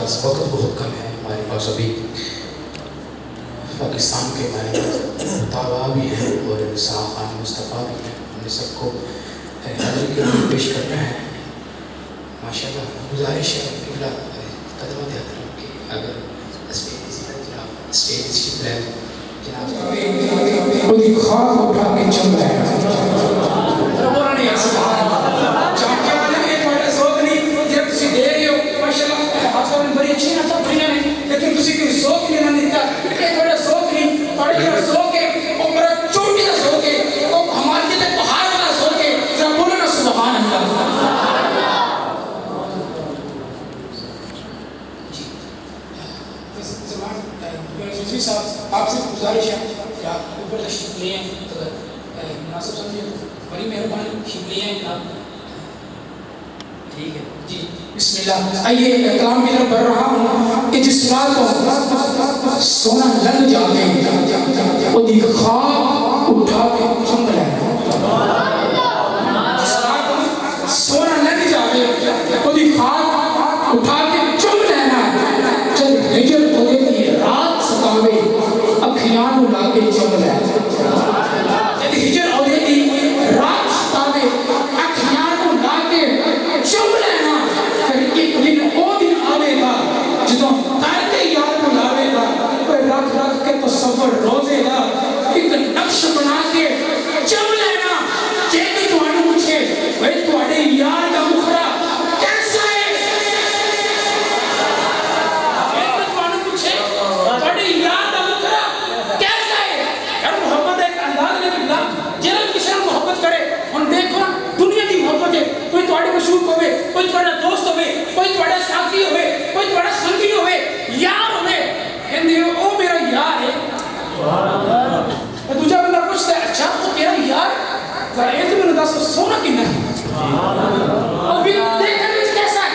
پاس وقت بہت کم ہے، ہمارے پاس ابھی پاکستان کے ہمارے مطالعہ بھی ہیں اور نساء خان مصطفیٰ بھی ہیں، ہم نے سب کو حاضری کے لیے پیش کرنا ہے۔ ماشاء اللہ گزارش ہے کہ قدمت حضرت کی اگر اسٹیج کی پلان جناب خود خواب اٹھا کے چل رہے ہیں بڑی اچھی نہ تھا بڑھیا نہیں لیکن کسی کی ذوق نہیں نہ دیتا کہ تھوڑا ذوق نہیں تھوڑا جا ذوق ہے اور بڑا چوٹی کا ذوق ہے اور ہمارے تے پہاڑ والا ذوق ہے، ذرا بولو نا سبحان اللہ۔ جی صاحب آپ سے گزارش ہے کہ آپ اوپر تشریف لے آئیں، اگر مناسب سمجھے تو بڑی مہربانی تشریف لے آئیں آپ۔ ٹھیک ہے جی بسم اللہ۔ آئیے کلام کی طرف بڑھ رہا ہوں کہ جس رات کو سونا لگ جاتے وہ دی خواب اٹھا کے چم لینا، جس رات کو سونا لگ جاتے وہ دی خواب اٹھا کے چم لینا، جب ہجر ہوگے دی رات ستاوے اکھیان لا کے چم لینا، جب ہجر ہوگے دی رات ستاوے اکھیان لا کے چم لینا، پھر ایک دن او دن آوے گا جدوں تارتے یاد بلاوے گا، پھر رکھ رکھ کے تصور روزے گا، ایک نقش بنا کے چم لینا۔ جے کہ تمہارے پوچھے وہ تمہارے یار کا مخرا کیسا ہے، جے کہ تمہارے پوچھے تمہارے یار کا مخرا کیسا ہے، یار محبت ایک انداز میں کہ جنہاں کسی نے محبت کرے ان دیکھو نا دنیا کی محبت ہے، کوئی تمہارے مشہور ہوئے، کوئی تمہارا دوست ہوئے، کوئی تمہارا ساتھی ہوئے، کوئی تمہارا سنگی ہوئے، یار ہوئے، کہندے ہو او میرا یار ہے۔ دوجہ بندہ پوچھتا ہے اچھا وہ تیرا یار ذرا یہ تو میں نے دس سونا کنا ہے اور بھی دیکھنے میں کیسا ہے،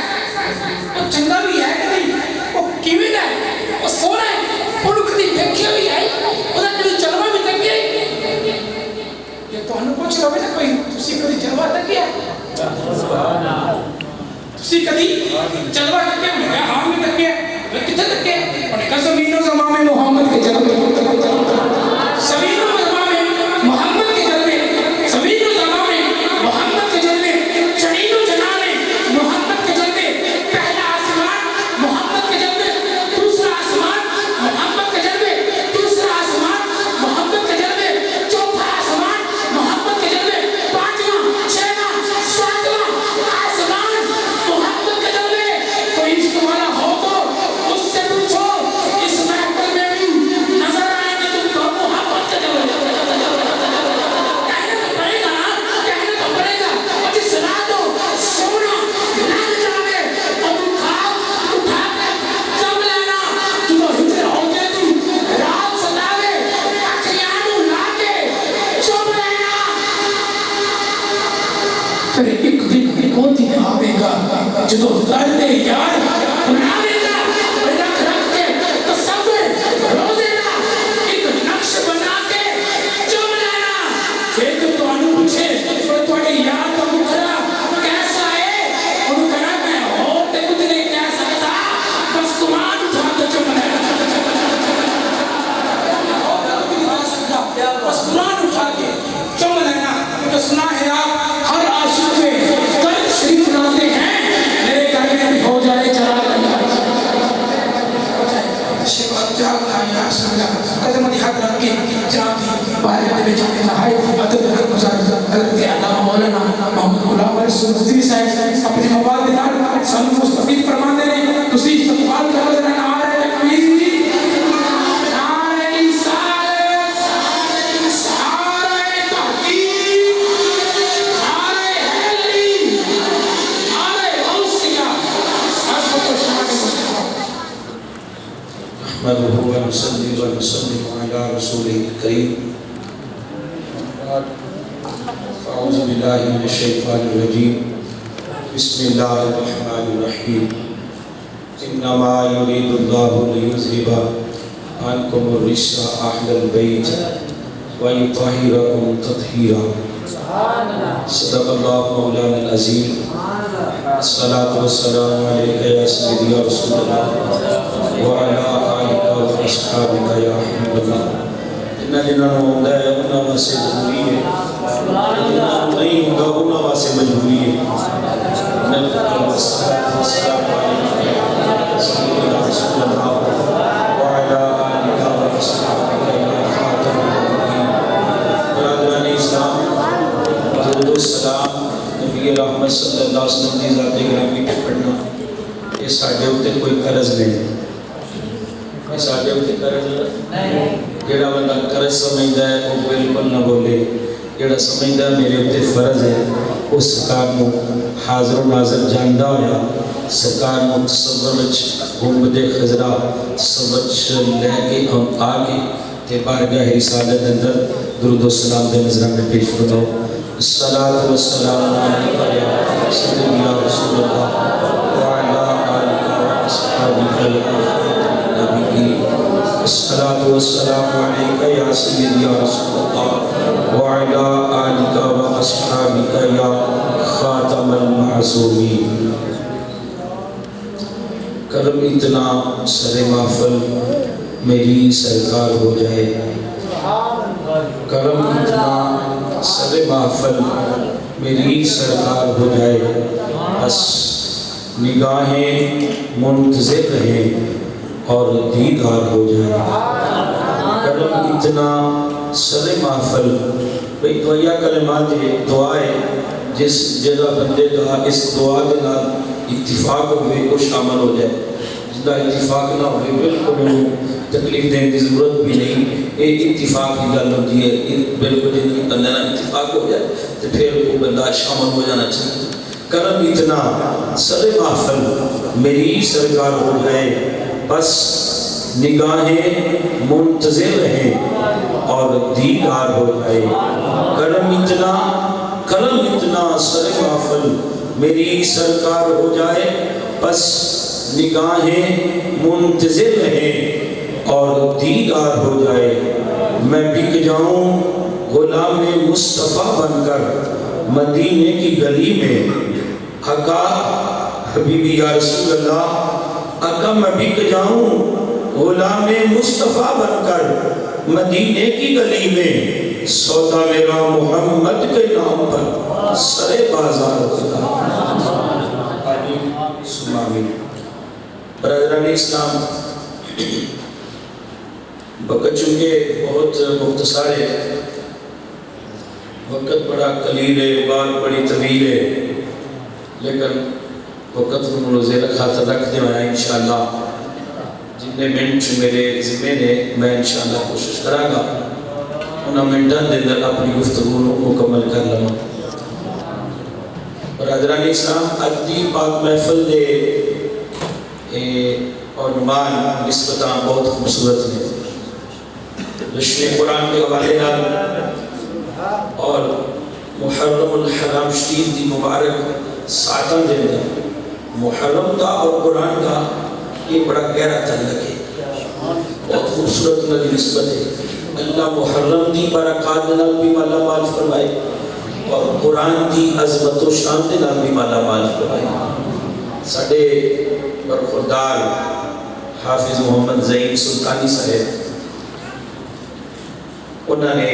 وہ چنگا بھی ہے کہ نہیں، وہ کیویں دا ہے، وہ سونا ہے، وہ کدی دیکھے ہوئی ہے، وہ کدی جلوہ بھی دیکھے، یہ تو ہمیں پوچھ رہا ہے نا کوئی تسی کدی جلوہ دیکھے ہے، تسی کدی جلوہ دیکھے، میں کہا ہاں بھی دیکھے، وہ کتنے دیکھے، اور نے کہا زمین و زمان میں محمد کے جلوے، زمین و زمان میں محمد کے جلوے، زمین و زمان میں محمد کے جلوے، چڑین و جنان میں محمد کے جلوے، پہلا آسمان محمد کے جلوے، دوسرا آسمان محمد کے جلوے، تیسرا آسمان محمد کے جلوے، چوتھا آسمان محمد کے جلوے، پانچواں چھواں ساتواں آسمان محمد کے جلوے۔ کوئی عشق والا ہو تو اس سے پوچھو اس محفل میں بھی نظر آئیں گے تم کو محبت کے جلوے، کہنا تو پڑے گا نا، کہنا تو پڑے گا، اور جس رات کو سونا لگ جاوے اور تم خواب اٹھا کے چم لینا، جو ہجر ہو گئے تم رات ستاوے اکھیانوں لا کے چم لینا، پھر ایک دن وہ دن آوے گا جدو درد یار بناوے گا، رکھ رکھ کے تصور روزے گا، ایک نقش بنا کے چم لینا۔ جے تو تمہارے پوچھے وہ تمہارے یار کا مخرا کیسا ہے، انہوں کہنا میں ہو تے کچھ نہیں کہہ سکتا، بس تمہارے اٹھا کے چم لینا، بس قرآن اٹھا کے چم لینا، تو سنا ہے آپ ہر عاشق میں قلب شریف لاتے ہیں، میرے گھر میں بھی ہو جائے چراغ شفاعت جاب یا سمجھا قدم دی حق رکھ کے جناب دی باہر میں جانے نہائے ادب حق مزار حضرت علامہ مولانا محمد غلام رسول مصطفی صاحب اپنے مواد دار سن مستفید فرماتے ہیں تسی استقبال کا وزن آ رہے ہیں تکمیز دی نحمده ونصلي ونسلم على رسوله الكريم، أعوذ بالله من الشيطان الرجيم، بسم الله الرحمن الرحيم، إنما يريد الله ليذهب عنكم الرجس أهل البيت ويطهركم تطهيرا، صدق الله مولانا العظيم۔ الصلاۃ والسلام علیک یا سیدی یا رسول اللہ وعلی آلک و اصحابک یا حبیب اللہ۔ جنہاں نوں آندا ہے انہاں واسطے ضروری ہے، جنہاں نوں نہیں آندا انہاں واسطے مجبوری ہے۔ الصلاۃ والسلام علیک یا سیدی یا رسول اللہ وعلی آلک و اصحابک یا خاتم النبیین۔ برادران اسلام، درود و سلام نبی رحمت صلی اللہ علیہ وسلم کی ذات گرامی پہ پڑھنا یہ ساڈے اوتے کوئی قرض نہیں، یہ ساڈے اوتے قرض نہیں۔ جڑا بندہ قرض سمجھدا ہے وہ بالکل نہ بولے، جڑا سمجھدا ہے میرے اوتے فرض ہے وہ سرکار نو حاضر و ناظر جاندا ہویا سرکار نو تصور وچ گنبد خضرا تصور وچ لے کے آ کے تے بارگاہ رسالت اندر درود و سلام دے نذرانے پیش فرماؤ۔ الصلاۃ والسلام علیک یا سیدی یا رسول اللہ وعلی آلک و اصحابک یا نبی۔ الصلاۃ والسلام علیک یا سیدی یا رسول اللہ وعلی آلک و اصحابک یا خاتم المعصومین۔ کرم اتنا سر محفل میری سرکار ہو جائے، کرم اتنا سر محفل میری سرکار ہو جائے، بس نگاہیں منتظر رہیں اور دیدار ہو جائے۔ کرم اتنا سر محفل بھئی دویا کلمات دعا ہے، جس جگہ بندے کا اس دعا کے نال اتفاق ہوئے وہ شامل ہو جائے، جس کا اتفاق نہ ہوئے بالکل تکلیف دینے کی ضرورت بھی نہیں، یہ اتفاق کی گل ہوتی ہے، بالکل جن بندے نہ اتفاق ہو جائے تو پھر وہ بندہ شامل ہو جانا چاہیے۔ کرم اتنا سر محفل میری سرکار ہو جائے، بس نگاہیں منتظر رہیں اور دیدار ہو جائے۔ کرم اتنا سر محفل میری سرکار ہو جائے، بس نگاہیں منتظر رہیں اور دیدار ہو جائے۔ میں بک جاؤں غلام مصطفیٰ بن کر مدینے کی گلی میں، آقا حبیبی یا رسول اللہ، آقا میں بک جاؤں غلام مصطفیٰ بن کر مدینے کی گلی میں، سودا میرا محمد کے نام پر سرے بازار ہوتا۔ آمین۔ برادران اسلام، وقت چونکہ بہت مختصر ہے، وقت بڑا قلیل ہے، بات بڑی طویل ہے، لیکن وقت کو ملوزے خاطر رکھ دے میں انشاءاللہ جتنے منٹ میرے ذمہ نے میں انشاءاللہ کوشش کرا گا انہاں منٹاں دے اندر اپنی گفتگو مکمل کر لوں۔ برادران اسلام، اج دی پاک محفل دے عنوان نسبتاں بہت خوبصورت ہے، رشن قرآن کے حوالے اور محرم الحرام شریف دی مبارک ساعتاں دے اندر محرم کا اور قرآن کا یہ بڑا گہرا تعلق ہے، بہت خوبصورت انہاں دی نسبت ہے۔ اللہ محرم دی برکات دے نال بھی مالا مال فرمائے اور قرآن دی عظمت و شان دے نال بھی مالا مال فرمائے۔ ساڈے برخوردار حافظ محمد زعیم سلطانی صاحب، انہوں نے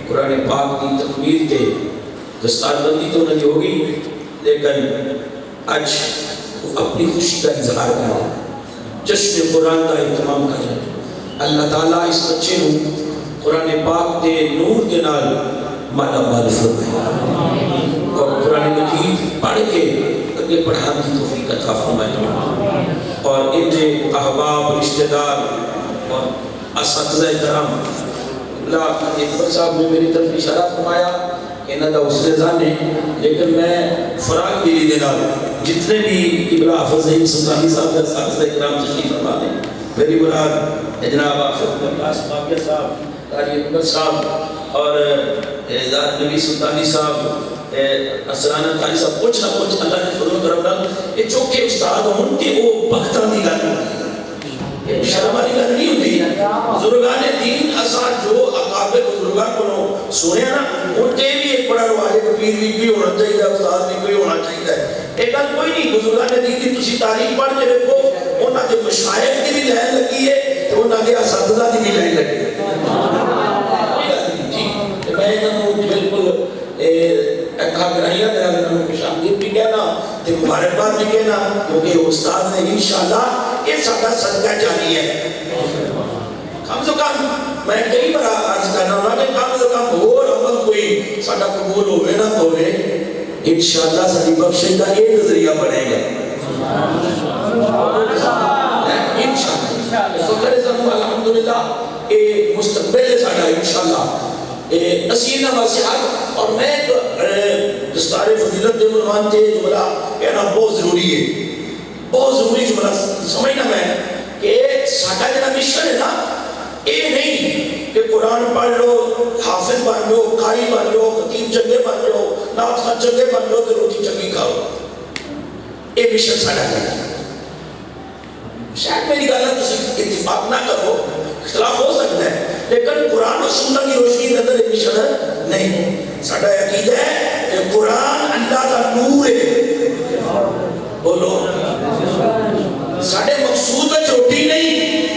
قرآن پاک کی تکمیل کے دستار بندی تو انہوں نے ہوگی، لیکن آج وہ اپنی خوشی کا اظہار کر رہا ہے، جشن قرآن کا اہتمام کر رہا ہے۔ اللہ تعالیٰ اس بچے کو قرآن پاک دے نور دے نال مالا مال فرمائے اور قرآن مجید پڑھ کے اگے پڑھانے کی توفیق عطا فرمائے، اور ان کے احباب، رشتہ دار اور اساتذہ کرام، اللہ اکبر صاحب نے میری طرف اشارہ فرمایا انہاں دا حسن ظن ہے، لیکن میں فراغ دلی دے نال جتنے بھی ابن حافظ زعیم سلطانی صاحب کا اساتذہ کرام تشریف فرما دیں، میری مراد جناب حافظ عباس باقر صاحب، قاری اکبر صاحب اور اعزاز نبی سلطانی صاحب، اسرانہ قاری صاحب، کچھ نہ کچھ اللہ نے فضل و کرم نال یہ چوکے استاد ہوں کہ وہ بختاں دی گل یہ شرم والی گل نہیں ہوتی۔ بزرگان دین اساں جو اکابر بزرگان کو سنیا نا، ان کے بھی ایک بڑا رواج ہے کہ پیر بھی ہونا چاہیے، استاد بھی ہونا چاہیے، ایک گل کوئی نہیں بزرگاں نے دی تسی تاریخ پڑھ کے دیکھو انہاں دے مشائخ دی بھی لائن لگی ہے تے انہاں دے اساتذہ دی بھی لائن لگی ہے جی میں انہاں بالکل اکھا گرائیاں دے نال انہاں کو شامل بھی کہنا تے مبارکباد بھی کہنا کیونکہ استاد نے انشاءاللہ یہ سارا صدقہ جاری ہے کم سے کم میں کئی بار عرض کرنا ہوں کہ کم سے کم اور عمل کوئی سارا قبول ہوئے نہ ہوئے انشاءاللہ ساری بخشش کا ایک ذریعہ بنے گا انشاءاللہ تو کرے سنو الحمدللہ یہ مستقبل ہے سارا انشاءاللہ اسینا واسعات اور میں دستار فضیلت دے عنوان تے جملہ کہنا بہت ضروری ہے بہت ضروری جملہ سمجھنا میں کہ سارا جنا مشن ہے نا یہ نہیں کہ قرآن پڑھ لو حافظ بن لو قاری بن لو خطیب چنگے بن لو نعت خواں چنگے بن لو تو روٹی چنگی کھاؤ یہ مشن سارا ہے شاید میری گل ہے اتفاق نہ کرو اختلاف ہو سکتا ہے لیکن قرآن و سنت کی روشنی کے اندر ایک مشن نہیں سارا عقیدہ ہے کہ قرآن اللہ کا نور ہے بولو سارے مقصود ہے روٹی نہیں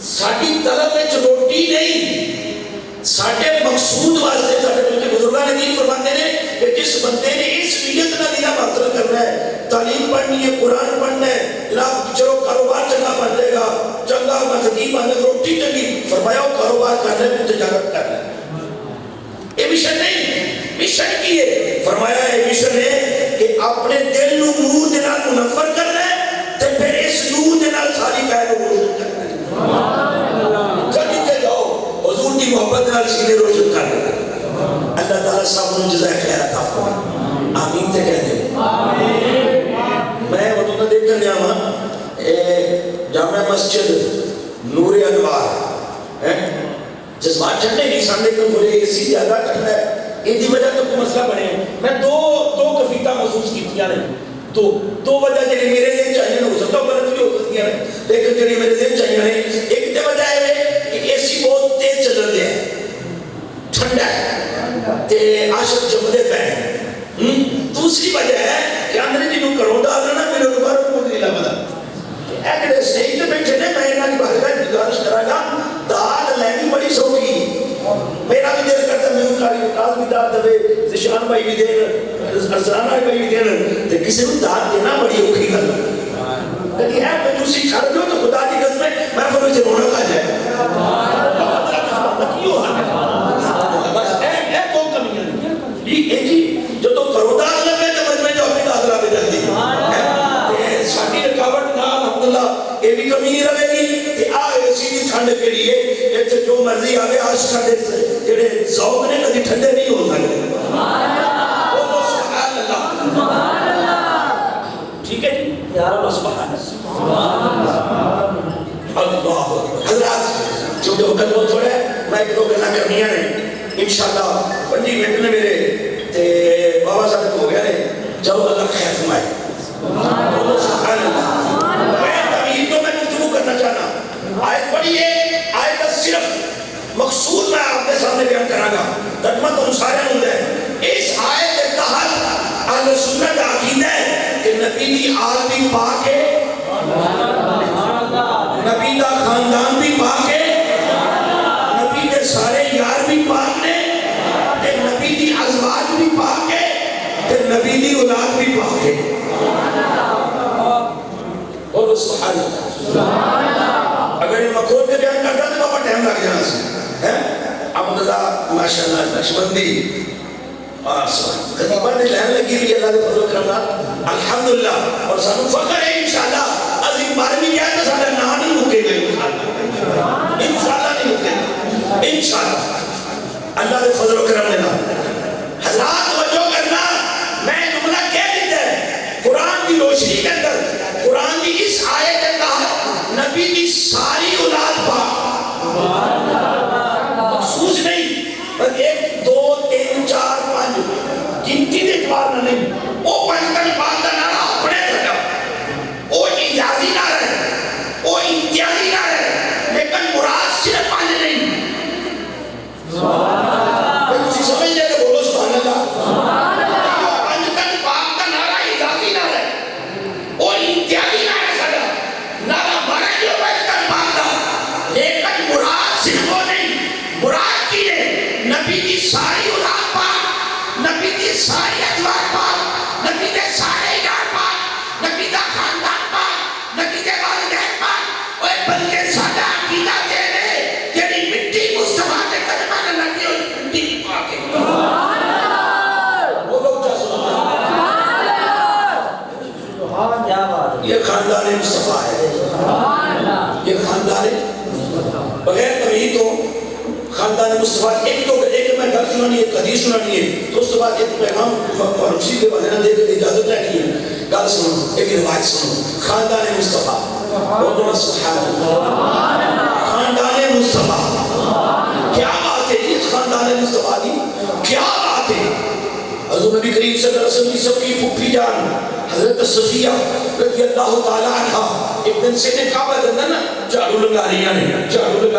ساڑھی طلب میں روٹی نہیں ساڑھے مقصود واسطے ساڑھے بلکہ بزرگاں نے دین فرماتے ہیں کہ جس بندے نے اس نیت نہ دینا حاصل کرنا ہے تعلیم پڑھنی ہے قرآن پڑھنا ہے جناب چلو کاروبار چنگا بن جائے گا چنگا خطیب بن جائے گا روٹی چنگی فرمایا وہ کاروبار کرنا ہے تجارت کرنا ہے یہ مشن نہیں مشن کی ہے فرمایا یہ مشن ہے کہ اپنے دل نو نور دے نال منور کرنا ہے تے پھر اس نور دے نال ساری کائنات کو روشن کرنا ہے جدیتے جاؤ حضور کی محبت نال سینے روشن کر دے اللہ تعالیٰ صاحب نے جزائے خیر عطا فرمائے آمین تے کہہ دے میں وہ تو دیکھ کر لیا جامع مسجد نور انوار جذبات ٹھنڈے نہیں سامنے کو بولے اسی زیادہ ٹھنڈا ہے ان کی وجہ تو کوئی مسئلہ بنے میں دو کفیتہ محسوس کیتیاں نے دو وجہ جنہیں میرے ذہن چاہیے ہو سکتا ہو غلط بھی ہو سکتی ہیں لیکن جنہیں میرے ذہن چاہیے ایک تے وجہ ہے کہ اے سی بہت تیز چل رہے ہیں ٹھنڈا ہے تے عاشق جمدے پہ دوسری وجہ ہے کہ اندر جنہوں کرو دا آدھرنا میرے دوبارہ کو دلیلہ بدا ایک سٹیج پہ بیٹھے نے میں انہاں کی بارگاہ گزارش کرا گا داد لینی بڑی سوکی میرا بھی دل کرتا میں ان کاری وکاس بھی داد دے زشان بھائی بھی دین ارزانہ بھائی بھی دین تے کسی کو داد دینا بڑی اوکھی گل کہتی ہے تو دوسری چھڑ دو تو خدا کی قسم میں فرمے سے رونا کھا جائے بس اے کون کمی ہے جی جو تو کرودا لگے تو مجھ میں جو اپنی دادرہ پہ جلدی ساٹھی رکاوٹ نہ الحمدللہ یہ بھی کمی نہیں رہے گی کہ آئے سیدھی ٹھنڈ کے لیے ایسے جو مرضی آگے آج ٹھنڈے سے جڑے ذوق نے کبھی ٹھنڈے نہیں ہو سکتے بولو سبحان اللہ ٹھیک ہے جی یا رب سبحان اللہ حضرات چونکہ وقت بہت تھوڑا ہے میں ایک دو گلہ کرنیاں نے انشاءاللہ 5 منٹ نے میرے تے بابا صاحب ہو گیا نے جب اللہ خیر فرمائے بولو سبحان اللہ میں تمہیں تو میں گفتگو کرنا چاہنا آیت پڑھی ہے آیت صرف مقصود میں آپ کے سامنے بیان کرا گا ترجمہ تو سارے ہوں گے اس آیت کے تحت اہل سنت کا عقیدہ ہے کہ نبی دی آل بھی پاک ہے نبی دا خاندان بھی پاک ہے نبی کے سارے یار بھی پاک نے کہ نبی دی ازواج بھی پاک ہے کہ نبی دی اولاد بھی پاک ہے اور سبحان اللہ اگر یہ مکھول کے بیان کرتا تو بابا ٹائم لگ جانا سی عبداللہ ماشاءاللہ نشمندی خطیبہ نے لہن لگی بھی اللہ دے فضل کرنا الحمدللہ اور سانو فخر ہے انشاءاللہ عظیم بارمی کیا ہے تو سارا نام نہیں مکے گئے انشاءاللہ نہیں مکے گئے انشاءاللہ اللہ دے فضل و کرم لینا حضرات توجہ کرنا میں جملہ کہہ دیتا ہے قرآن کی روشنی کے اندر قرآن کی اس آیت کے تحت نبی کی ساری اولاد پاک مخصوص نہیں پر 1 2 3 4 5 گنتی دے اعتبار نہ نہیں وہ پنجتن پاک کا نعرہ اپنے سکا وہ خاندان مصطفیٰ ہے. یہ خاندان بغیر تمہید تو خاندان مصطفیٰ ایک میں گھر سنانی ہے، ایک حدیث سنانی ہے، تو اس کے بعد ایک پیغام رمشی کے بارے دے کے اجازت لینی ہے. گل سنو، ایک روایت سنو. خاندان مصطفیٰ، بولو سبحان اللہ. خاندان مصطفیٰ، کیا بات ہے اس خاندان مصطفیٰ کی، کیا بات ہے. حضور نبی کریم صلی اللہ علیہ وسلم کی سب کی پھوپھی جان حضرت صفیہ رضی اللہ تعالیٰ عنہ ایک دن سے نے کعبہ کے اندر نا جھاڑو لگا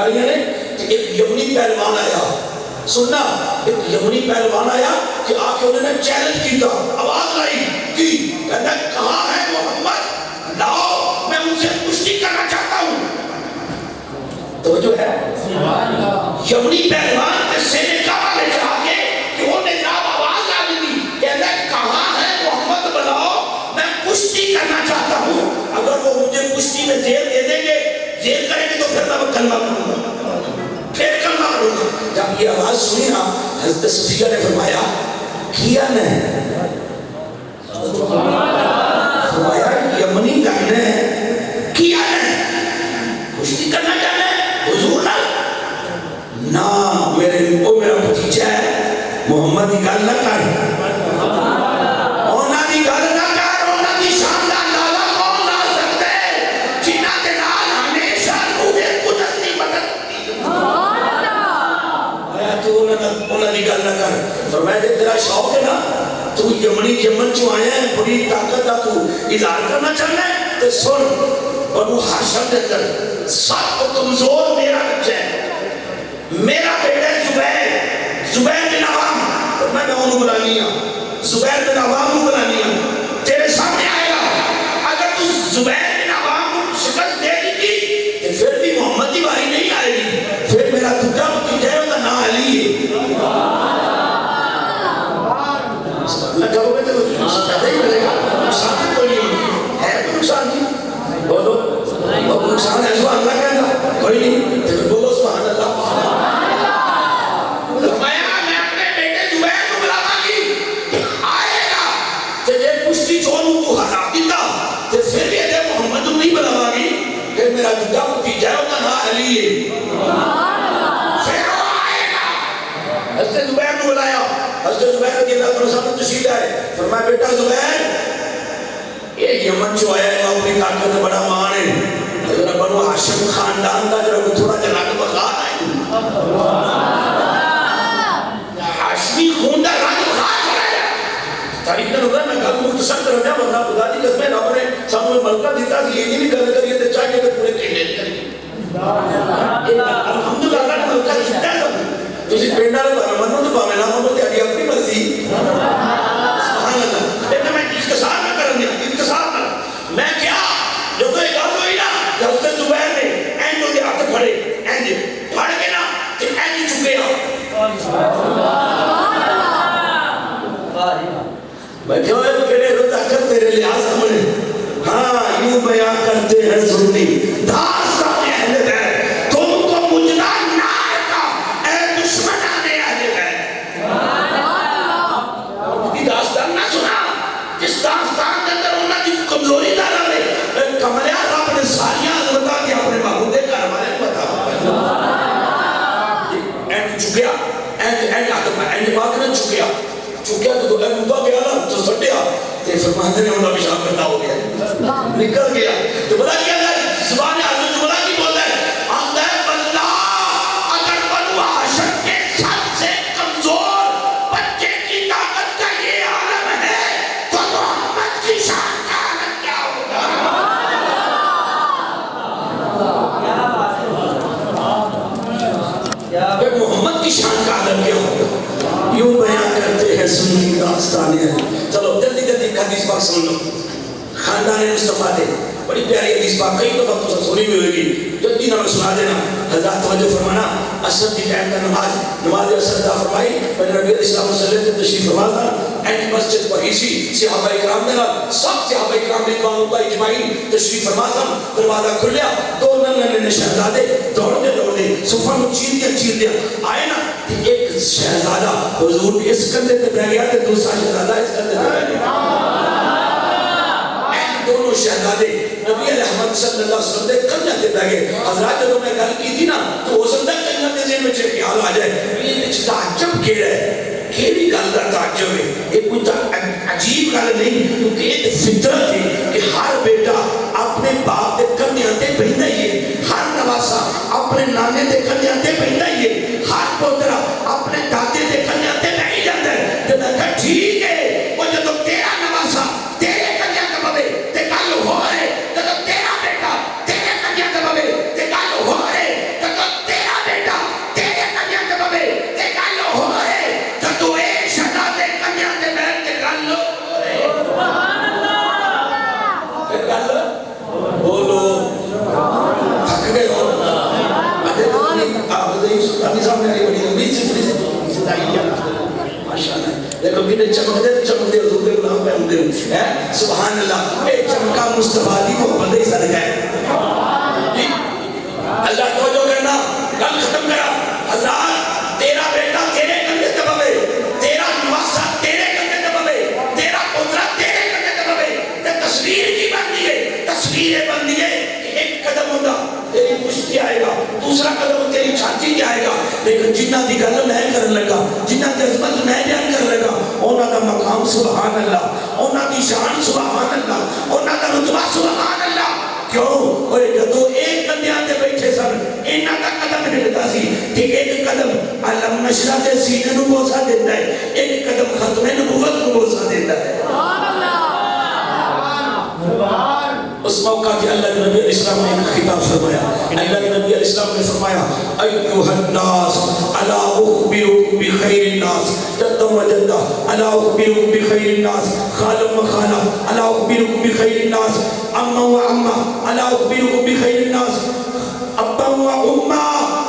رہی ہیں کہ ایک یمنی پہلوان آیا. سننا، ایک یمنی پہلوان آیا کہ آ کے انہوں نے چیلنج کیتا، آواز لائی کی کہنا کہاں ہے محمد، لاؤ میں ان سے کشتی کرنا چاہتا ہوں. توجہ ہے، یمنی پہلوان کے سینے کعبہ لے جا کے کہ وہ نے جناب آواز لا دی کہنا کہاں ہے محمد، بلاؤ میں کشتی کرنا چاہتا ہوں. اگر وہ مجھے کشتی میں زیر دے دیں گے، زیر کریں گے تو پھر میں کلمہ پڑھوں گا، پھر کلمہ پڑھوں گا. جب یہ آواز سنی نا حضرت صفیہ نے فرمایا کیا نہیں، فرمایا یمنی کہنے کیا نہیں، کشتی کرنا چاہنا ہے حضور نا میرا بھتیجا ہے محمد کی گل نہ کر، اونا دی گل نہ کر، اونا دی شان دا اندازہ کون لا سکتا ہے جنہاں دے نال ہمیشہ روح قدس دی مدد ہوتی ہے. آیا تو اونا دی گل نہ کر. فرمایا کہ تیرا شوق ہے نا، تو یمن چوں آیا ہے، بڑی طاقت دا تو اظہار کرنا چاہنا ہے تو سن. بنو ہاشم دے اندر سب کو کمزور میرا بچہ ہے، میرا بیٹا زبیر بن عوام. میں انہوں بلانی ہوں، زبیر بن عوام کو بلانی ہوں، تیرے سامنے آئے گا. اگر تو زبیر بن عوام کو شکست دے دی تھی تو پھر بھی محمد کی باری نہیں آئے گی. پھر میرا دکھا بتیجا ہے ہوتا نا علی ہے. اللہ کرو گے تو فائدہ ہی ملے گا، نقصان کوئی نہیں ہے. کوئی نقصان نہیں، بولو نقصان ہے سبحان اللہ کہنا کوئی نہیں، تو بولو سبحان اللہ. میرا دکھا بتیجا ہے ہوتا نا علی ہے. پھر وہ آئے گا. حضرت زبیر کو بلایا، حضرت زبیر رضی اللہ عنہ صاحب تشریف لائے. فرمایا بیٹا زبیر یہ یمن چو آیا ہے، اپنی طاقت بڑا مان ہے، حضرت بنو ہاشم خاندان کا ذرا تھوڑا جلا کے بخار آئے، ہاشمی خون کا راج بخار چلا ہے. تاریخ نے ہوتا ہے میں گل مختصر کر رہا ہوں، ورنہ خدا دی قسم رب نے سب میں ملکہ دیتا کہ یہ نہیں گل کریے تو چاہیے کہ پورے کہنے کریے. الحمدللہ اللہ نے ملکہ دیتا ہے سب. تسی پنڈ والے بھاویں منو تو بھاویں نہ منو، تہاڈی اپنی مرضی. سبحان اللہ. لیکن میں اختصار نہ کرن دیا، اختصار نہ میں کیا جو کوئی گل ہوئی نا حضرت زبیر نے اینج دے ہاتھ پھڑے، اینج پھڑ کے نا تے اینج چکے میں کہوں تیرے رو طاقت تیرے لحاظ سامنے. ہاں یوں بیان کرتے ہیں سنی داستان اہل بیت، تم کو مجرا نار کا اے دشمنان اہل بیت. یہ داستان نہ سنا جس داستان کے اندر انہوں نے کمزوری ڈالا ہے. کملیہ رب نے ساریاں بتا کے اپنے بابو دے کر ہمارے بتا اینڈ چکیا، اینڈ اینڈ بات نے چکیا تو اے مدہ گیا نا تو سٹیا تے فرماتے نے انہوں پیشاب کرتا ہو گیا، نکل گیا. تو بلا کیا ہے زبان حضرت جملہ کی بولتا ہے آندہ واللہ اگر بنو ہاشم کے سب سے کمزور بچے کی طاقت کا یہ عالم ہے تو محمد کی شان کا عالم کیا ہوگا. کہ محمد کی شان کا عالم کیا ہوگا. یوں بیان کرتے ہیں سنی داستان ہے. چلو جلدی جلدی حدیث پاک سن لو. خاندان مصطفیٰ دے بڑی پیاری حدیث پاک کئی دفعہ تو سنی بھی ہوئے گی، جلدی نہ میں سنا دینا. حضرات توجہ فرمانا. عصر کی ٹائم کا نماز عصر دا فرمائی. میں نبی علیہ السلام وسلم کے تشریف فرما تھا اینڈ مسجد پر اسی صحابہ کرام نے سب صحابہ کرام رضوان اللہ اجمعین تشریف فرما تھا. دروازہ کھلیا، دو ننھے شہزادے دوڑتے صفہ میں چیر دیا آئے نا. ایک شہزادہ حضور اس کندھے پہ بیٹھ گیا تو دوسرا شہزادہ اس کندھے پہ بیٹھ گیا. دونوں شہزادے نبی رحمت صلی اللہ علیہ وسلم دے کنیا تے بہ گئے حضرات جب میں گل کی تھی نا تو ہو سکتا ہے کنیا تے ذہن وچ خیال آ جائے یہ وچ تعجب کیڑا ہے کیڑی گل دا تعجب ہے یہ کوئی عجیب گل نہیں کیونکہ ایک فطرت ہے کہ ہر بیٹا اپنے باپ دے کنیا تے بہندا ہی ہے ہر نواسا اپنے نانے دے کنیا تے بہندا ہی ہے ہر پوترا اپنے دادے دے کنیا تے بہی جاندا ہے تے میں کہا ٹھیک ہے وہ جدوں تیرا نواسا تیرے کنیا تے بوے تے گل ہوئے جدوں تیرا بیٹا تیرے کنیا تے بوے تے گل ہوئے جدوں تیرا بیٹا تیرے کنیا تے بوے تے گل ہوئے جدوں اے شہزادے کنیا تے بیٹھ کے گل ہوئے سبحان اللہ بولو تھک گئے ہو ابھی سامنے آئی بڑی امید سے فریض ماشاءاللہ دیکھو کتنے چمکتے حضور کے غلام پہ ہم دے سبحان اللہ اے چمکا مصطفیٰ دی محبت ہی صدقہ ہے اللہ توجہ کرنا گل ختم کرا حضرات تیرا بیٹا تیرے کندھے تے بوے تیرا نواسا تیرے کندھے تے بوے تیرا پوترا تیرے کندھے تے بوے تے تصویر کی بنتی ہے تصویر بنتی ہے کہ ایک قدم ہوتا تیری مشتی آئے گا دوسرا قدم تیری چھاتی کی آئے گا لیکن جنہ دی گل میں کرن لگا جنہ دی عظمت میں بیان کرن لگا اونا دا مقام سبحان اللہ اونا دی شان سبحان اللہ اونا دا رتبہ سبحان اللہ کیوں اوے جدو ایک کندیاں تے بیٹھے سن اینا دا قدم ہلدا سی کہ ایک قدم علم نشرہ دے سینے نو بوسا دیتا ہے ایک قدم ختم نبوت نو بوسا دیتا ہے سبحان اللہ اس موقع کہ اللہ کے نبی علیہ السلام نے ایک خطاب فرمایا اللہ کے نبی علیہ السلام نے فرمایا ایوہ الناس الا اخبرکم بخیر الناس جدہ و جدہ الا اخبرکم بخیر الناس خالا و خالا الا اخبرکم بخیر الناس اما و اما الا اخبرکم بخیر الناس ابا و اما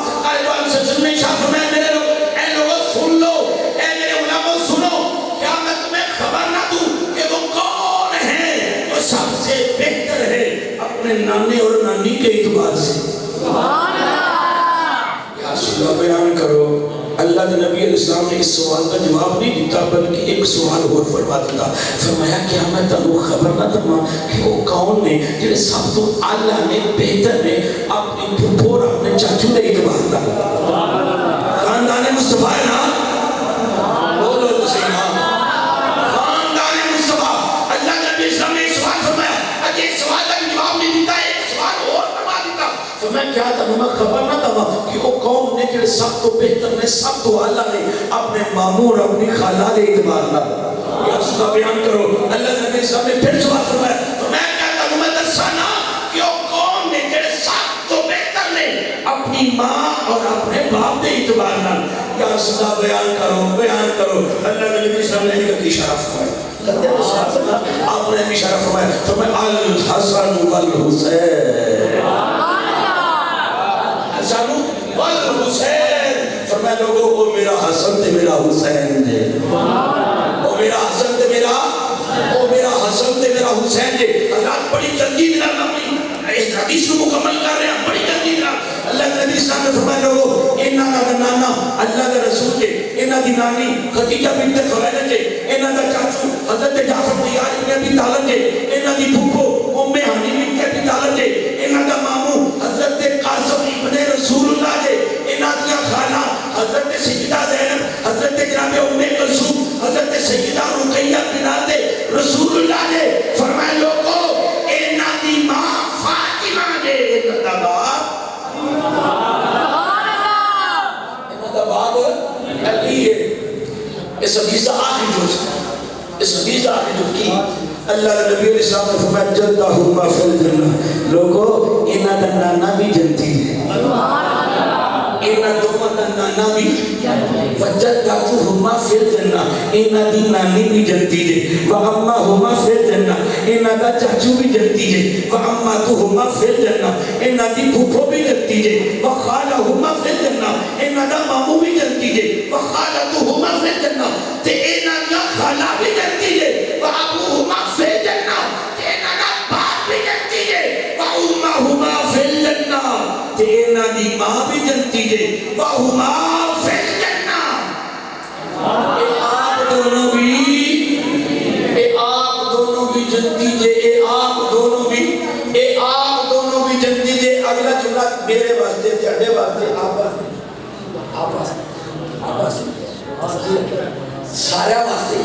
سرکار دو علیہ وسلم نے شاہ فرمایا میرے لوگ اے لوگوں سن لو اے میرے علماء سنو کیا میں تمہیں خبر نہ دوں کہ وہ کون ہے جو سب سے بہتر ہے اپنے نانے اور نانی کے اعتبار سے سبحان اللہ یا رسول اللہ بیان کرو اللہ کے نبی علیہ السلام نے اس سوال کا جواب نہیں دیتا بلکہ ایک سوال اور فرما دیتا فرمایا کیا میں تنو خبر نہ دوں کہ وہ کون نے جنہیں سب تو اللہ نے بہتر نے اپنی پھپھور اپنے چاچو کے اعتبار کا خاندان مصطفیٰ ہے نا بولو تو صحیح نا خاندان مصطفیٰ اللہ کے نبی اسلام نے سوال فرمایا اگر ایک سوال کا جواب نہیں دیتا ایک سوال اور فرما دیتا تو میں کیا تھا میں خبر نہ تھا کہ وہ قوم نے کہ سب تو بہتر نے سب تو اعلیٰ نے اپنے ماموں اور اپنی خالہ کے اعتبار نہ یا اس کا بیان کرو اللہ کے نبی اسلام نے پھر سوال فرمایا تو میں کیا تھا میں دسانا کہ وہ قوم نے کہ سب تو بہتر نے اپنی ماں اور اپنے باپ کے اعتبار نہ یا اس کا بیان کرو اللہ کے نبی اسلام نے کہا کہ اشارہ فرمایا آپ نے اشارہ فرمایا الحسن والحسین حسن والحسین فرمایا لوگوں وہ میرا حسن تے میرا حسین دے وہ میرا حسن تے میرا حسین دے حضرات بڑی جلدی دلال اپنی اس حدیث کو مکمل کر رہے ہیں بڑی جلدی دلال اللہ کے نبی اسلام نے فرمایا لوگوں انہاں دا نانا اللہ کے رسول کے انہاں دی نانی خدیجہ بنت خویلد کے انہاں دا چاچو حضرت جعفر طیار ابن ابی طالب کے انہاں دی پھوپھو ام ہانی بنت ابی طالب کے انہاں دا ماموں حضرت قاسم ابن رسول اللہ کے انہاں دی خالہ حضرت سیدہ زینب حضرت جناب ام کلثوم حضرت سیدہ رقیہ بنت رسول اللہ نے فرمایا لوگوں انہاں دی ماں فاطمہ دے انہاں دا باپ علی ہے اس حدیث آخری جو کی اللہ کے نبی علیہ السلام نے فرمایا جدہما فی الجنہ لوگوں انہاں دا نانا بھی جنتی ہے انہاں دوما دا نانا بھی فجدہما فی الجنہ انہاں دی نانی بھی جنتی ہے وامہما فی الجنہ انہاں دا چاچو بھی جنتی ہے واماتہما فی الجنہ انہاں دی پھوپھو بھی جنتی ہے وخالہما فی الجنہ انہاں دا ماموں بھی جنتی ہے وخالتہما فی الجنہ تے انہاں دا خالہ بھی جنتی ہے وابوہما فی الجنہ تے انہاں دا باپ بھی جنتی ہے وامہما فی الجنہ تے انہاں دی ماں بھی جنتی ہے وہما فی الجنہ اے آپ دونوں بھی جنتی ہے اے آپ دونوں بھی اے فیصلہ میرے واسطے تیرے واسطے آپ واسطے سارے واسطے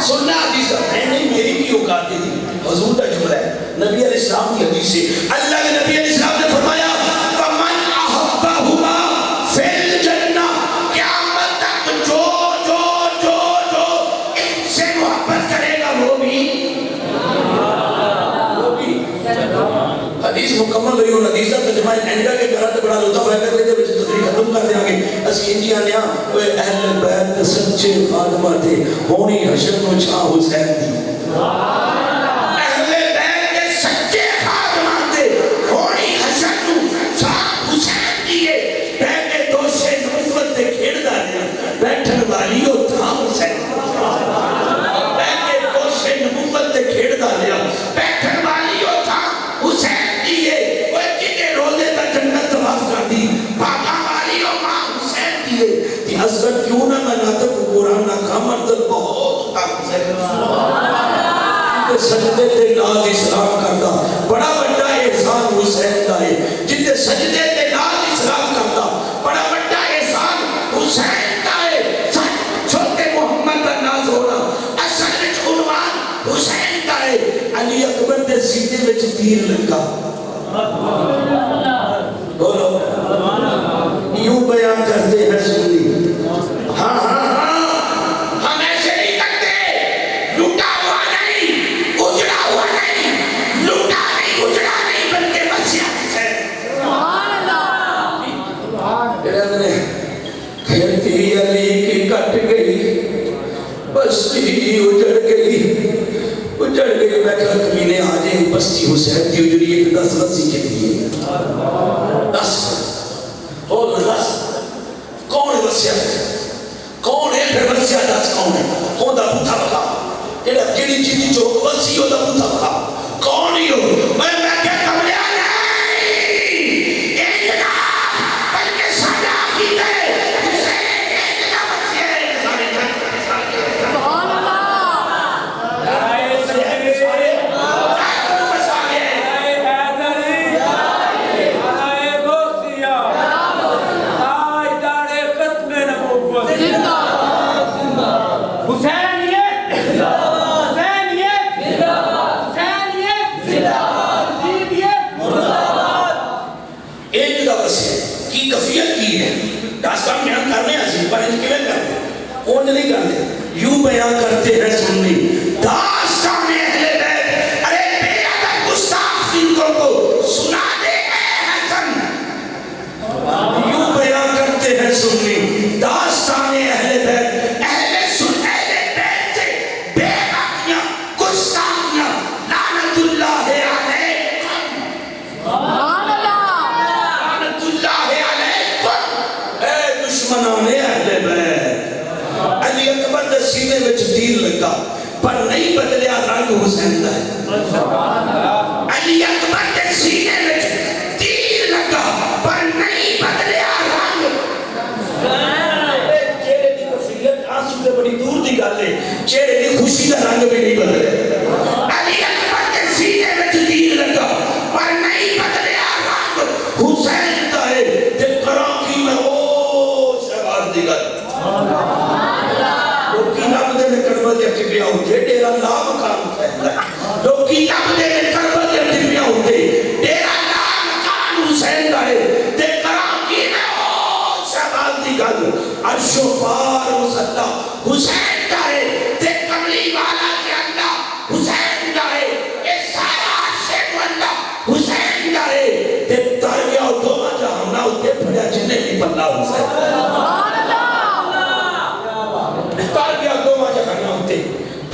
سننا حدیث ہے نہیں میری بھی اوقات تھی حضور کا جملہ ہے نبی علیہ السلام کی حدیث سے اللہ کے نبی علیہ السلام نے فرمایا فمن احبہما فی الجنہ قیامت تک جو ان سے محبت کرے گا وہ بھی حدیث مکمل ہوئی اور حدیث کا ترجمہ اینڈا کے گھر بڑا لطف ہے کر لیتے ہیں تقریر ختم کر دیں گے اسی انجی آنیا اہل بیت سچے خادمہ تھے ہونی حشر و چھا حسین دی اہل بیت کے سچے خادمہ تھے ہونی حشر و چھا حسین دیئے بیٹھے دوشے نبوت دے کھیڑ دا دیا بیٹھن والیو تھا حسین بیٹھے دوشے نبوت دے کھیڑ دا دیا بیٹھن والیو تھا حسین حضرت کیوں نہ میں ناطق قرآن نہ کامر دل بہت طاقت ہے سجدے تے ناز اسلام کرتا بڑا بڑا احسان حسین دا ہے جتے سجدے تے ناز اسلام کرتا بڑا بڑا احسان حسین دا ہے چھوٹے محمد دا ناز ہونا اصل وچ عنوان حسین دا ہے علی اکبر دے سینے وچ تیر لگا بولو یوں بیان کرتے ہیں سنی ہاں ہم ایسے نہیں کرتے لوٹا ہوا نہیں اجڑا ہوا نہیں لوٹا نہیں اجڑا نہیں بلکہ وصیت ہے سبحان اللہ کھیتی علی کی کٹ گئی بستی اجڑ گئی میں کہا کمینے آجے بستی حسین کی اجڑی ایک 10 وصی کے لیے 10 اور 10 کون وصیت ہے کون ہے پھر وصیت 10 کون ہے کون دا بوتھا بکا جیڑی چیزی جو وصی ہو دا بوتھا بکا کون ہی ہو میں کہتا کملیا نہیں ایجنا بلکہ سجا کی دے حسین ایجنا وصیت سارے سبحان اللہ نہیں کرتے یوں بیان کرتے ہیں سننی داستان اہل بیت ارے بے ادب گستاخ فکروں کو سنا دے اے حسن یوں بیان کرتے ہیں سننی داستان اہل بیت اہل بیت سے بے باقیاں گستاخیاں لعنت اللہ علیکم سبحان اللہ لعنت اللہ علیکم اے دشمنان اہل بیت علی اکبر دے سینے وچ تیر لگا پر نہیں بدلیا رنگ حسین دا ہے علی اکبر دے سینے وچ تیر لگا پر نہیں بدلیا رنگ چہرے دی کفیت آنسو دے بڑی دور دی گل ہے چہرے دی خوشی دا رنگ بھی نہیں بدلیا علی اکبر دے سینے وچ تیر لگا پر نہیں بدلیا رنگ حسین دا ہے تے کراں کی میں او شہباز دی گل لوکی نب دے میں کربت یا ٹپیا ہوتے ڈیرا نام مکان حسین ہے لوکی نب دے میں کربت یا ٹپیا ہوتے ڈیرا نام مکان حسین ہے تے کرام کی میں او شہباز دی گل عرش و پار مسلح حسین کا ہے تے کملی والا کے اللہ حسین کا ہے اے سارا عرش مولا حسین کا ہے تے تر گیا دو جہاں ہوتے پڑیا جنہیں بھی پلا حسین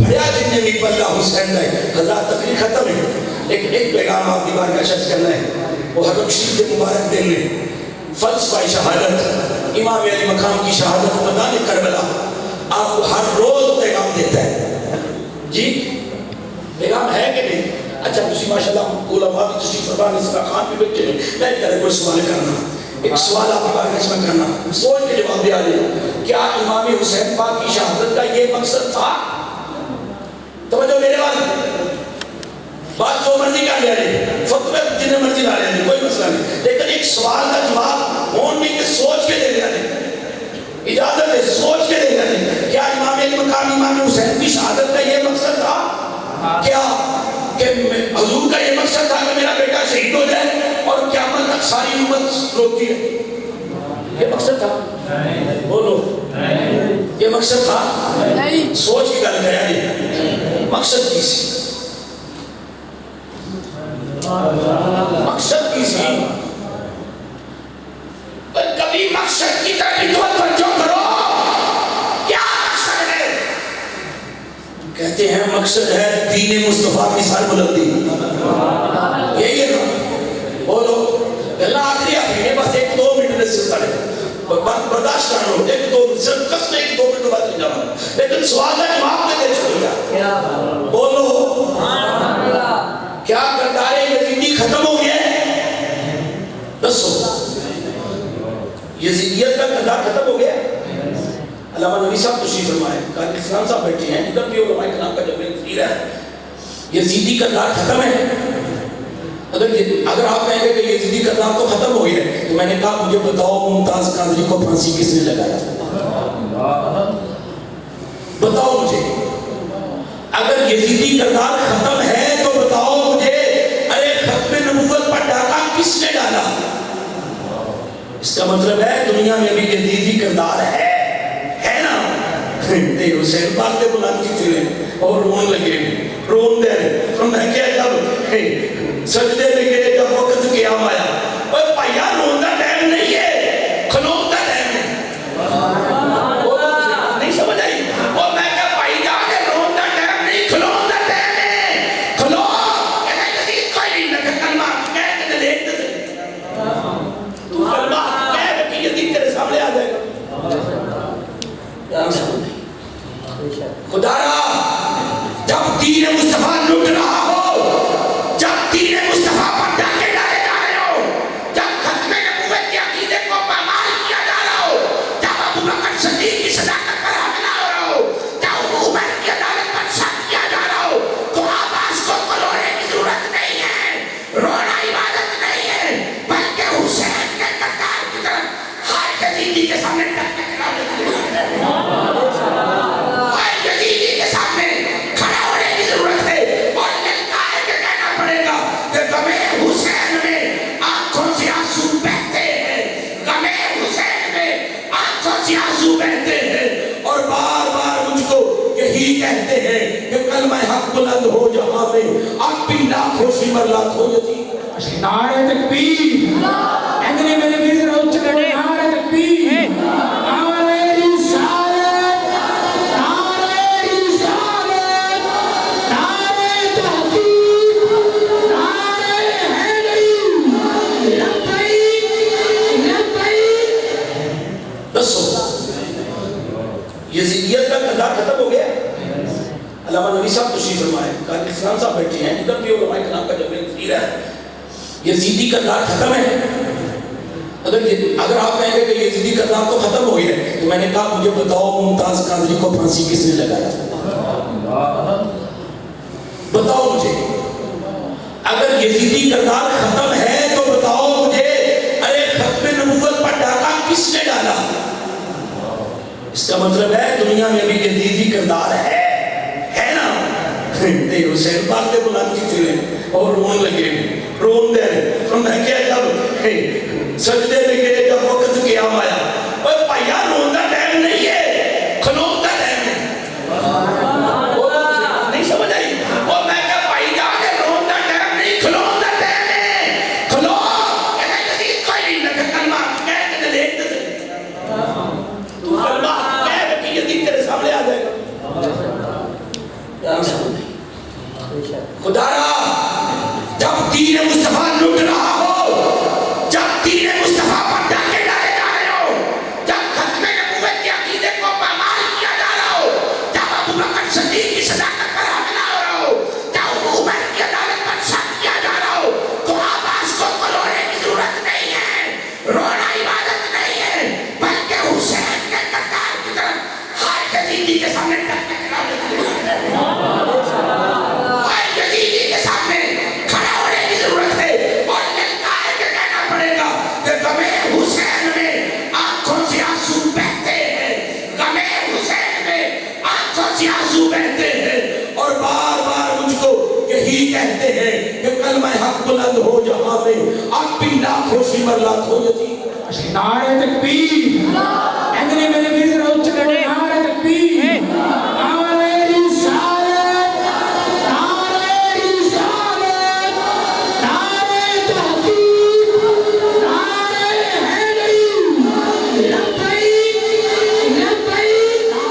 بھیا جتنے بھی پلہ حسین ہے حضرات تقریر ختم ہے لیکن ایک پیغام آپ کی بارگاہ شخص کرنا ہے وہ حرم شریف کے مبارک دن میں فلسفہ شہادت امام علی مقام کی شہادت میدان کربلا آپ کو ہر روز پیغام دیتا ہے جی پیغام ہے کہ نہیں اچھا تسی ماشاءاللہ علماء بھی تشریف فرما نصرہ خان بھی بیٹھے ہیں میں کرے کوئی سوال کرنا ایک سوال آپ کی بارگاہ میں کرنا سوچ کے جواب دیا دے کیا امام حسین پاک کی شہادت کا یہ مقصد تھا توجہ میرے بات جو مرضی کا لیا جائے فتوے جنہیں مرضی لا لیا جائے کوئی مسئلہ نہیں تک ساری امت روتی ہے. یہ مقصد تھا؟ بولو یہ مقصد تھا؟ سوچ کی گل کریں. مقصد کی سی؟ مقصد کی سی؟ کبھی مقصد کی طرف توجہ کرو. کیا مقصد ہے؟ کہتے ہیں مقصد ہے دین مصطفیٰ کی سر بلندی. یہی ہے نا؟ بولو اللہ آخری آخری بس 1-2 منٹ میں صرف کرے برداشت کرو. 1-2 صرف کس میں 1-2 منٹ بعد نہیں جانا, لیکن سوال کا جواب دے چھوڑ گیا. بولو کیا کردار یزیدی ختم ہو گیا ہے؟ دسو یزیدیت کا کردار ختم ہو گیا. علامہ نبی صاحب تشریف فرمائے, قاری اسلام صاحب بیٹھے ہیں, ادھر بھی علماء کرام کا جب تقریر ہے. یزیدی کردار ختم ہے. اگر آپ کہیں گے کہ یزیدی کردار تو ختم ہو گیا ہے, تو میں نے کہا مجھے بتاؤ ممتاز قادری کو پھانسی کس نے لگایا؟ بتاؤ مجھے. اگر یزیدی کردار ختم ہے تو بتاؤ مجھے ارے ختم نبوت پر ڈاکہ کس نے ڈالا؟ اس کا مطلب ہے دنیا میں بھی یزیدی کردار ہے نا. حسین پاک نے بلند کی تھی اور رون لگے, رون دے رہے. تو میں کیا جب سجدے میں گئے, جب وقت قیام آیا, اوہ بھائیا رون دا ٹائم نہیں ہے, کھلون دا ٹائم ہے. نہیں سمجھ آئی؟ اور میں کہا بھائی جا کے رون دا ٹائم نہیں, کھلون دا ٹائم ہے. کھلو کہنا یزید کوئی نہیں لگا کلمہ کہہ کے دیکھ دے تو کلمہ کہہ کہ یزید تیرے سامنے آ جائے گا. خدا را جب دین مصطفیٰ لٹ رہا ہو, جب دین مصطفیٰ پر ڈاکے ڈالے جا رہے ہو, جب ختم نبوت کے عقیدے کو پامال کیا جا رہا ہو, جب ابو بکر صدیق کی صداقت پر حملہ ہو رہا ہو, جب عمر کی عدالت پر شک کیا جا رہا ہو, تو عباس کو رونے کی ضرورت نہیں ہے. رونا عبادت نہیں ہے, بلکہ حسین کے کردار کی طرف ہر یزیدی کے سامنے ڈاکے کھڑا کہتے ہیں کہ کلمہ حق بلند ہو جہاں میں, اب بھی لاکھوں سمر لاکھوں یزید. نعرہ تکبیر, اگلے میرے وزر اچھ کرے نعرہ تکبیر, نعرہ رسالت, نعرہ رسالت, نعرہ تحقیق, نعرہ حیدری, لبیک لبیک. دسو یزیدیت کا کردار ختم ہو گیا. علامہ نبی صاحب تشریف فرمائے, قاری اسلام صاحب بیٹھے ہیں, ادھر بھی علماء کرام کا جب تقریر ہے. یزیدی کردار ختم ہے. اگر آپ کہیں گے کہ یزیدی کردار تو ختم ہو گیا ہے, تو میں نے کہا مجھے بتاؤ ممتاز قادری کو پھانسی کس نے لگایا؟ بتاؤ مجھے. اگر یزیدی کردار ختم ہے تو بتاؤ مجھے ارے ختم نبوت پر ڈاکہ کس نے ڈالا؟ اس کا مطلب ہے دنیا میں بھی یزیدی کردار ہے نا. حسین پاک نے بلند کی تھی اور رون لگے, رون دے رہے. تو میں کیا جب سجدے میں گئے, جب وقت قیام آیا, اوہ بھائیا رون دا ٹائم نہیں ہے, کھلون دا ٹائم ہے. نہیں سمجھ آئی؟ اور میں کہا بھائی جا کے رون دا ٹائم نہیں, کھلون دا ٹائم ہے. کھلو کہنا یزید کوئی نہیں لگا کلمہ کہہ کے دیکھ دے تو کلمہ کہہ کہ یزید تیرے سامنے آ جائے گا. خدا را جب دین مصطفیٰ لٹ رہا ہو, جب دین مصطفیٰ پر ڈاکے ڈالے جا رہے ہو, نعرہ تکبیر